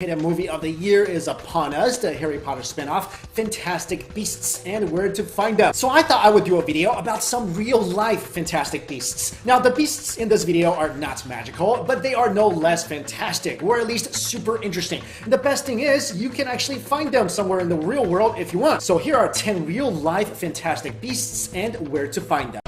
The movie of the year is upon us, the Harry Potter spinoff, Fantastic Beasts and Where to Find Them. So I thought I would do a video about some real-life Fantastic Beasts. Now, the beasts in this video are not magical, but they are no less fantastic, or at least super interesting. And the best thing is, you can actually find them somewhere in the real world if you want. So here are 10 real-life Fantastic Beasts and where to find them.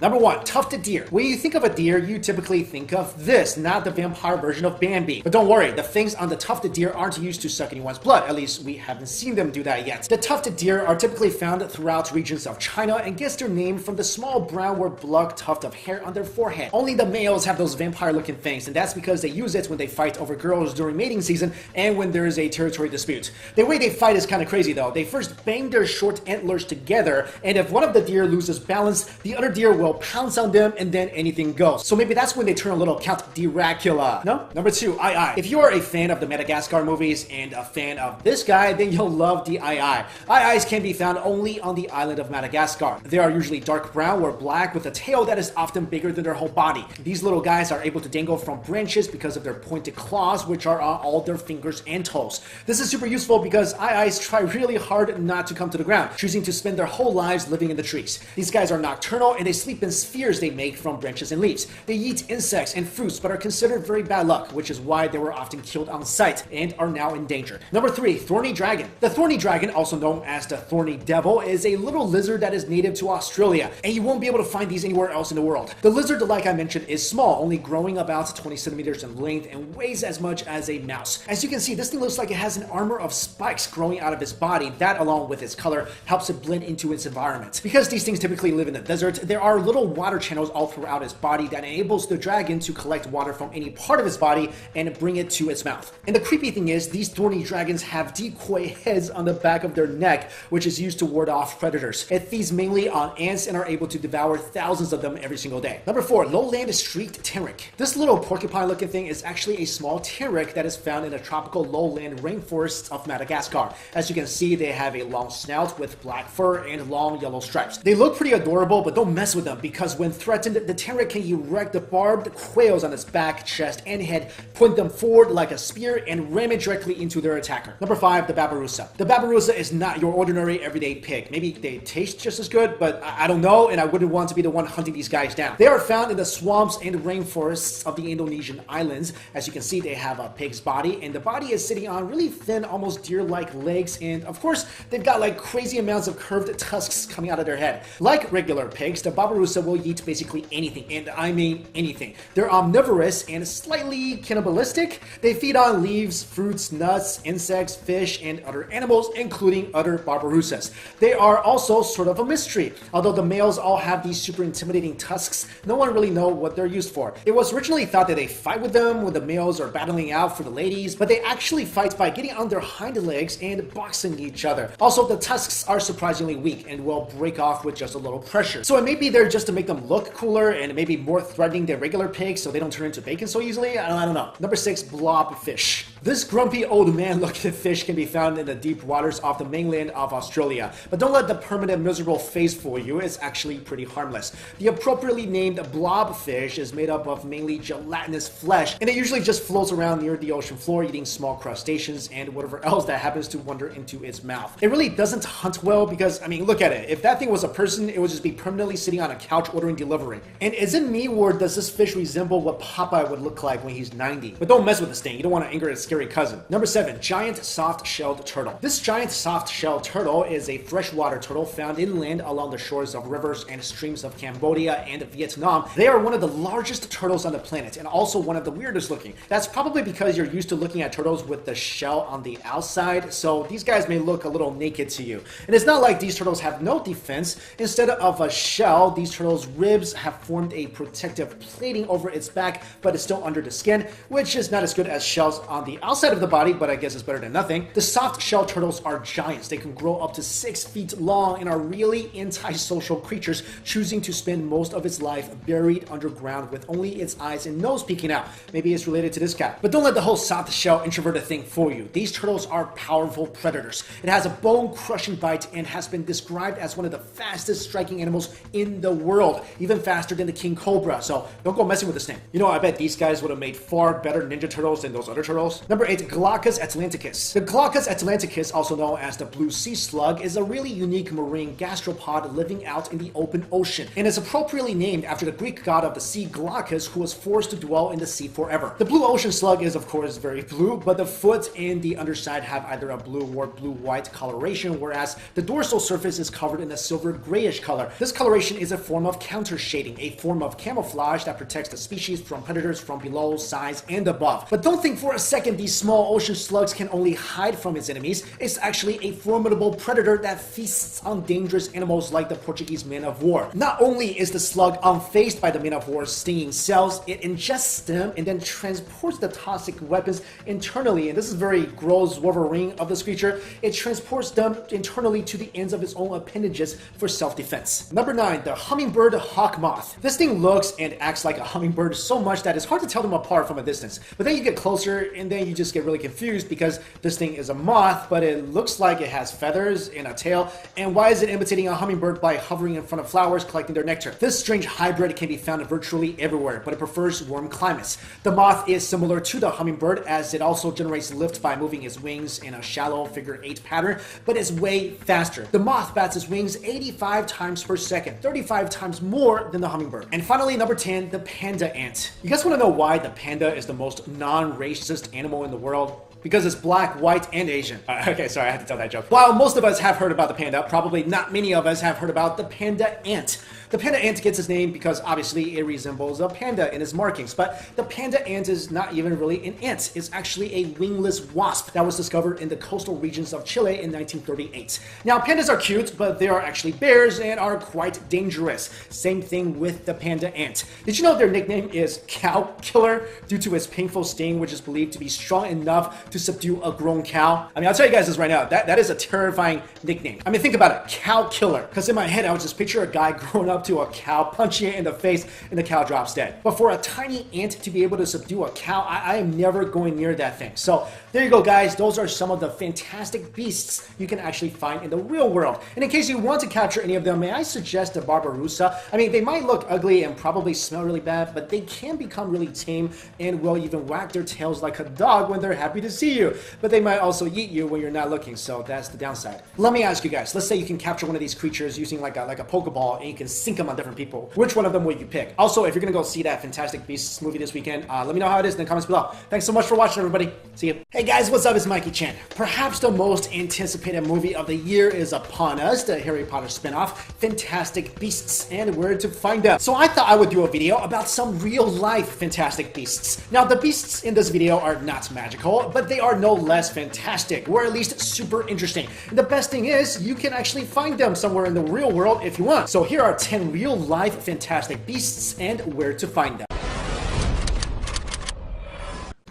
Number 1, tufted deer. When you think of a deer, you typically think of this, not the vampire version of Bambi. But don't worry, the fangs on the tufted deer aren't used to suck anyone's blood. At least we haven't seen them do that yet. The tufted deer are typically found throughout regions of China and gets their name from the small brown or black tuft of hair on their forehead. Only the males have those vampire-looking fangs, and that's because they use it when they fight over girls during mating season and when there is a territory dispute. The way they fight is kind of crazy though. They first bang their short antlers together, and if one of the deer loses balance, the other deer will pounce on them and then anything goes. So maybe that's when they turn a little Count Dracula. No? Number 2, Ai. If you are a fan of the Madagascar movies and a fan of this guy, then you'll love the Ai. Ai's can be found only on the island of Madagascar. They are usually dark brown or black with a tail that is often bigger than their whole body. These little guys are able to dangle from branches because of their pointed claws, which are on all their fingers and toes. This is super useful because Ai's try really hard not to come to the ground, choosing to spend their whole lives living in the trees. These guys are nocturnal and they sleep in spheres they make from branches and leaves. They eat insects and fruits but are considered very bad luck, which is why they were often killed on sight and are now endangered. Number 3, thorny dragon. The thorny dragon, also known as the thorny devil, is a little lizard that is native to Australia, and you won't be able to find these anywhere else in the world. The lizard, like I mentioned, is small, only growing about 20 centimeters in length and weighs as much as a mouse. As you can see, this thing looks like it has an armor of spikes growing out of its body. That, along with its color, helps it blend into its environment. Because these things typically live in the desert, there are little water channels all throughout its body that enables the dragon to collect water from any part of its body and bring it to its mouth. And the creepy thing is, these thorny dragons have decoy heads on the back of their neck, which is used to ward off predators. It feeds mainly on ants and are able to devour thousands of them every single day. Number 4, lowland streaked taric. This little porcupine looking thing is actually a small taric that is found in the tropical lowland rainforests of Madagascar. As you can see, they have a long snout with black fur and long yellow stripes. They look pretty adorable, but don't mess with them because when threatened, the taric can erect the barbed quails on its back, chest, and head, point them forward like a spear, and ram it directly into their attacker. Number 5, the babirusa. The babirusa is not your ordinary everyday pig. Maybe they taste just as good, but I don't know, and I wouldn't want to be the one hunting these guys down. They are found in the swamps and rainforests of the Indonesian islands. As you can see, they have a pig's body, and the body is sitting on really thin, almost deer-like legs, and of course, they've got like crazy amounts of curved tusks coming out of their head. Like regular pigs, the babirusa will eat basically anything, and I mean anything. They're omnivorous and slightly cannibalistic. They feed on leaves, fruits, nuts, insects, fish, and other animals, including other barbarusas. They are also sort of a mystery. Although the males all have these super intimidating tusks, no one really knows what they're used for. It was originally thought that they fight with them when the males are battling out for the ladies, but they actually fight by getting on their hind legs and boxing each other. Also, the tusks are surprisingly weak and will break off with just a little pressure. So it may be there just to make them look cooler and maybe more threatening than regular pigs so they don't turn into bacon so easily. I don't know. Number 6, blobfish. This grumpy old man looking fish can be found in the deep waters off the mainland of Australia. But don't let the permanent miserable face fool you. It's actually pretty harmless. The appropriately named blobfish is made up of mainly gelatinous flesh, and it usually just floats around near the ocean floor eating small crustaceans and whatever else that happens to wander into its mouth. It really doesn't hunt well because, I mean, look at it. If that thing was a person, it would just be permanently sitting on a couch ordering delivery. And is it me, or does this fish resemble what Popeye would look like when he's 90? But don't mess with this thing. You don't want to anger its scary cousin. Number 7, giant soft-shelled turtle. This giant soft-shelled turtle is a freshwater turtle found inland along the shores of rivers and streams of Cambodia and Vietnam. They are one of the largest turtles on the planet and also one of the weirdest looking. That's probably because you're used to looking at turtles with the shell on the outside, so these guys may look a little naked to you. And it's not like these turtles have no defense. Instead of a shell, these turtles' ribs have formed a protective plating over its back, but it's still under the skin, which is not as good as shells on the outside of the body, but I guess it's better than nothing. The soft shell turtles are giants. They can grow up to 6 feet long and are really antisocial creatures, choosing to spend most of its life buried underground with only its eyes and nose peeking out. Maybe it's related to this guy. But don't let the whole soft shell introverted thing fool you. These turtles are powerful predators. It has a bone-crushing bite and has been described as one of the fastest striking animals in the world, even faster than the king cobra. So don't go messing with this thing. You know, I bet these guys would have made far better Ninja Turtles than those other turtles. Number 8, Glaucus atlanticus. The Glaucus atlanticus, also known as the blue sea slug, is a really unique marine gastropod living out in the open ocean, and is appropriately named after the Greek god of the sea, Glaucus, who was forced to dwell in the sea forever. The blue ocean slug is of course very blue, but the foot and the underside have either a blue or blue-white coloration, whereas the dorsal surface is covered in a silver grayish color. This coloration is a form of counter shading, a form of camouflage that protects the species from predators from below, sides, and above. But don't think for a second these small ocean slugs can only hide from its enemies. It's actually a formidable predator that feasts on dangerous animals like the Portuguese man of war. Not only is the slug unfazed by the man of war's stinging cells, it ingests them and then transports the toxic weapons internally. And this is very gross Wolverine of this creature. It transports them internally to the ends of its own appendages for self-defense. Number 9, the hummingbird hawk moth. This thing looks and acts like a hummingbird so much that it's hard to tell them apart from a distance. But then you get closer and then you just get really confused because this thing is a moth, but it looks like it has feathers and a tail. And why is it imitating a hummingbird by hovering in front of flowers collecting their nectar? This strange hybrid can be found virtually everywhere, but it prefers warm climates. The moth is similar to the hummingbird as it also generates lift by moving its wings in a shallow figure 8 pattern, but it's way faster. The moth bats its wings 85 times per second, 35 times more than the hummingbird. And finally, number 10, the panda ant. You guys want to know why the panda is the most non-racist animal in the world? Because it's black, white, and Asian. Okay, sorry, I had to tell that joke. While most of us have heard about the panda, probably not many of us have heard about the panda ant. The panda ant gets its name because obviously it resembles a panda in its markings, but the panda ant is not even really an ant. It's actually a wingless wasp that was discovered in the coastal regions of Chile in 1938. Now, pandas are cute, but they are actually bears and are quite dangerous. Same thing with the panda ant. Did you know their nickname is cow killer due to its painful sting, which is believed to be strong enough to subdue a grown cow? I mean, I'll tell you guys this right now, that is a terrifying nickname. I mean, think about it, cow killer. Because in my head, I would just picture a guy growing up to a cow, punching it in the face, and the cow drops dead. But for a tiny ant to be able to subdue a cow, I am never going near that thing. So there you go, guys. Those are some of the fantastic beasts you can actually find in the real world. And in case you want to capture any of them, may I suggest the Barbaroussa? I mean, they might look ugly and probably smell really bad, but they can become really tame and will even wag their tails like a dog when they're happy to see you. But they might also eat you when you're not looking, so that's the downside. Let me ask you guys, let's say you can capture one of these creatures using like a Pokeball and you can sink them on different people. Which one of them would you pick? Also, if you're gonna go see that Fantastic Beasts movie this weekend, let me know how it is in the comments below. Thanks so much for watching, everybody. See you. Hey guys, what's up? It's Mikey Chen. Perhaps the most anticipated movie of the year is upon us, the Harry Potter spinoff, Fantastic Beasts and Where to Find Them. So I thought I would do a video about some real-life Fantastic Beasts. Now, the beasts in this video are not magical, but they are no less fantastic, or at least super interesting. And the best thing is, you can actually find them somewhere in the real world if you want. So here are 10 real-life Fantastic Beasts and where to find them.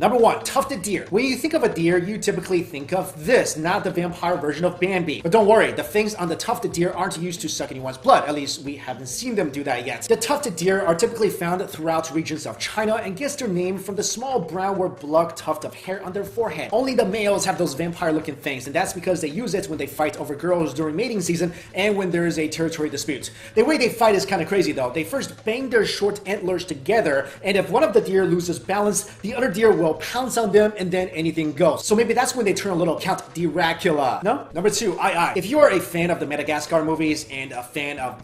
Number 1, tufted deer. When you think of a deer, you typically think of this, not the vampire version of Bambi. But don't worry, the fangs on the tufted deer aren't used to suck anyone's blood. At least we haven't seen them do that yet. The tufted deer are typically found throughout regions of China and gets their name from the small brown or black tuft of hair on their forehead. Only the males have those vampire-looking fangs, and that's because they use it when they fight over girls during mating season and when there is a territory dispute. The way they fight is kind of crazy though. They first bang their short antlers together, and if one of the deer loses balance, the other deer will pounce on them and then anything goes. So maybe that's when they turn a little Count Dracula. No? Number 2, If you are a fan of the Madagascar movies and a fan of